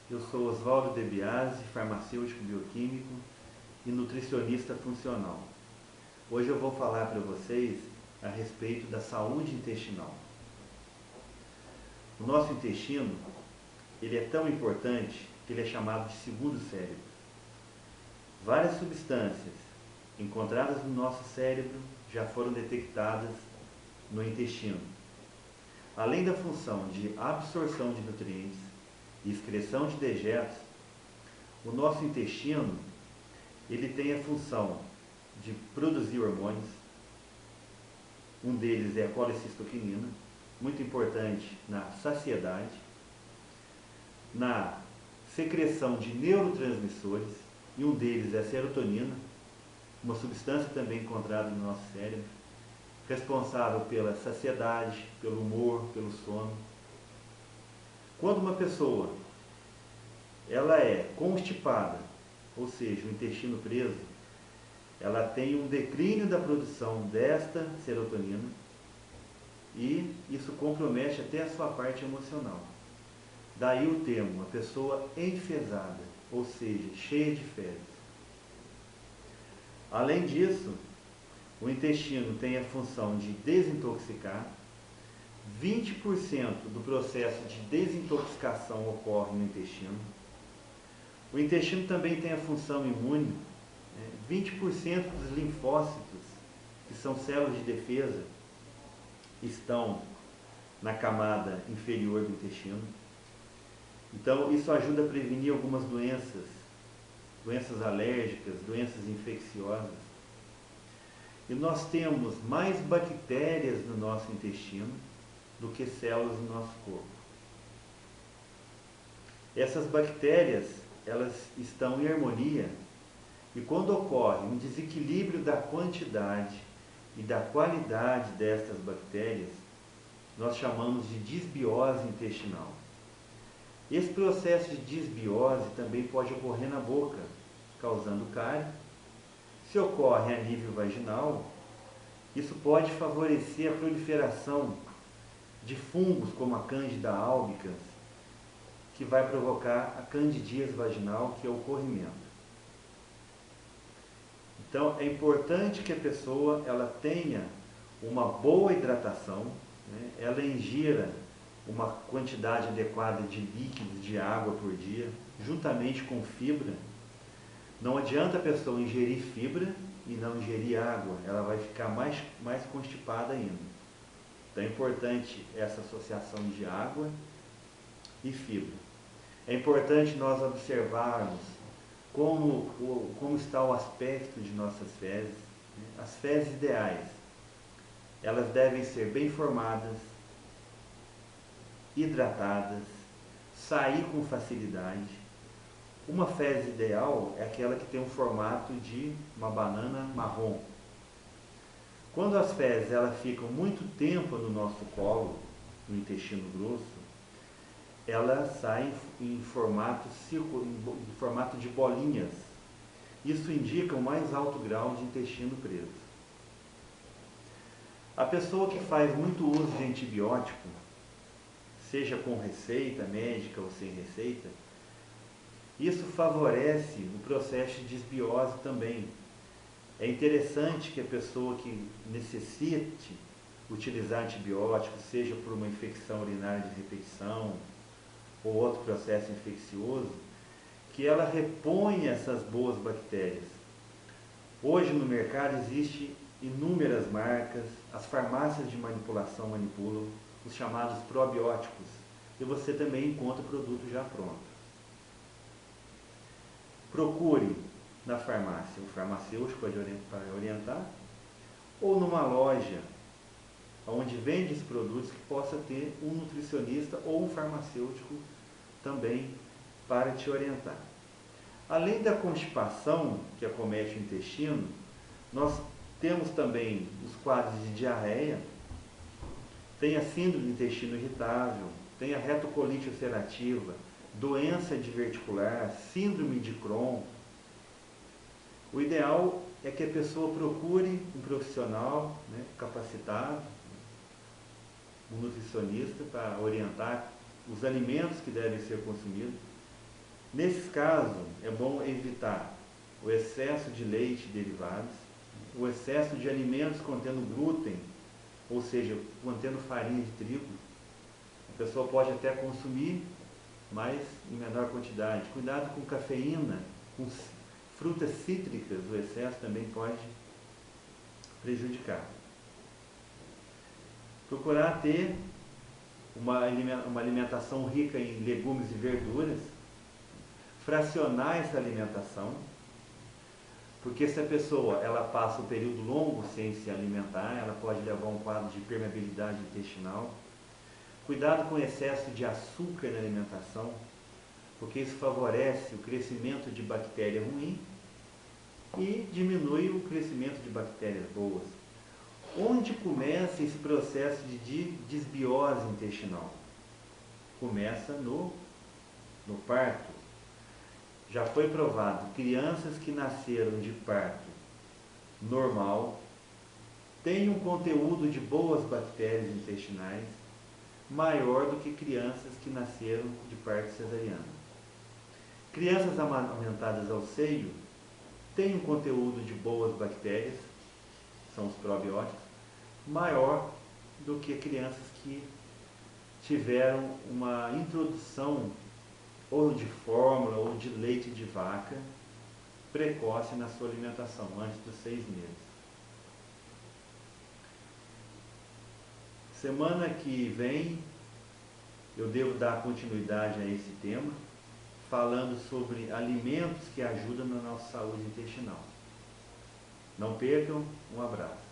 Eu sou Oswaldo De Biasi, farmacêutico bioquímico e nutricionista funcional. Hoje eu vou falar para vocês a respeito da saúde intestinal. O nosso intestino, ele é tão importante que ele é chamado de segundo cérebro. Várias substâncias encontradas no nosso cérebro já foram detectadas no intestino. Além da função de absorção de nutrientes e excreção de dejetos, o nosso intestino ele tem a função de produzir hormônios. Um deles é a colecistoquinina, muito importante na saciedade, na secreção de neurotransmissores, e um deles é a serotonina, uma substância também encontrada no nosso cérebro, responsável pela saciedade, pelo humor, pelo sono. Quando uma pessoa ela é constipada, ou seja, o intestino preso, ela tem um declínio da produção desta serotonina e isso compromete até a sua parte emocional. Daí o termo, uma pessoa enfesada, ou seja, cheia de fezes. Além disso, o intestino tem a função de desintoxicar. 20% do processo de desintoxicação ocorre no intestino. O intestino também tem a função imune. 20% dos linfócitos, que são células de defesa, estão na camada inferior do intestino. Então, isso ajuda a prevenir algumas doenças alérgicas, doenças infecciosas. E nós temos mais bactérias no nosso intestino do que células no nosso corpo. Essas bactérias, elas estão em harmonia, e quando ocorre um desequilíbrio da quantidade e da qualidade destas bactérias, nós chamamos de disbiose intestinal. Esse processo de disbiose também pode ocorrer na boca, causando cárie. Se ocorre a nível vaginal, isso pode favorecer a proliferação de fungos como a Candida albicans, que vai provocar a candidíase vaginal, que é o corrimento. Então, é importante que a pessoa ela tenha uma boa hidratação, né? Ela ingira uma quantidade adequada de líquidos, de água por dia, juntamente com fibra. Não adianta a pessoa ingerir fibra e não ingerir água, ela vai ficar mais constipada ainda. Então é importante essa associação de água e fibra. É importante nós observarmos como está o aspecto de nossas fezes. As fezes ideais, elas devem ser bem formadas, hidratadas, sair com facilidade. Uma fezes ideal é aquela que tem um formato de uma banana marrom. Quando as fezes elas ficam muito tempo no nosso colo, no intestino grosso, elas saem em formato de bolinhas. Isso indica o mais alto grau de intestino preso. A pessoa que faz muito uso de antibiótico, seja com receita médica ou sem receita, isso favorece o processo de disbiose também. É interessante que a pessoa que necessite utilizar antibióticos, seja por uma infecção urinária de repetição ou outro processo infeccioso, que ela reponha essas boas bactérias. Hoje no mercado existem inúmeras marcas, as farmácias de manipulação manipulam os chamados probióticos, e você também encontra o produto já pronto. Procure na farmácia o farmacêutico para orientar, ou numa loja onde vende esses produtos que possa ter um nutricionista ou um farmacêutico também para te orientar. Além da constipação que acomete o intestino, nós temos também os quadros de diarreia, tem a síndrome do intestino irritável, tem a retocolite ulcerativa, doença diverticular, síndrome de Crohn. O ideal é que a pessoa procure um profissional, né, capacitado, um nutricionista, para orientar os alimentos que devem ser consumidos, Nesses casos, é bom evitar o excesso de leite e derivados, o excesso de alimentos contendo glúten, ou seja, contendo farinha de trigo. A pessoa pode até consumir, mas em menor quantidade. Cuidado com cafeína, com frutas cítricas, o excesso também pode prejudicar. Procurar ter uma alimentação rica em legumes e verduras, fracionar essa alimentação, porque se a pessoa ela passa um período longo sem se alimentar, ela pode levar a um quadro de permeabilidade intestinal. Cuidado com o excesso de açúcar na alimentação, porque isso favorece o crescimento de bactéria ruim e diminui o crescimento de bactérias boas. Onde começa esse processo de desbiose intestinal? Começa no parto. Já foi provado, crianças que nasceram de parto normal têm um conteúdo de boas bactérias intestinais maior do que crianças que nasceram de parto cesariano. Crianças amamentadas ao seio têm um conteúdo de boas bactérias, são os probióticos, maior do que crianças que tiveram uma introdução ou de fórmula ou de leite de vaca precoce na sua alimentação, antes dos 6 meses. Semana que vem eu devo dar continuidade a esse tema, falando sobre alimentos que ajudam na nossa saúde intestinal. Não percam, um abraço.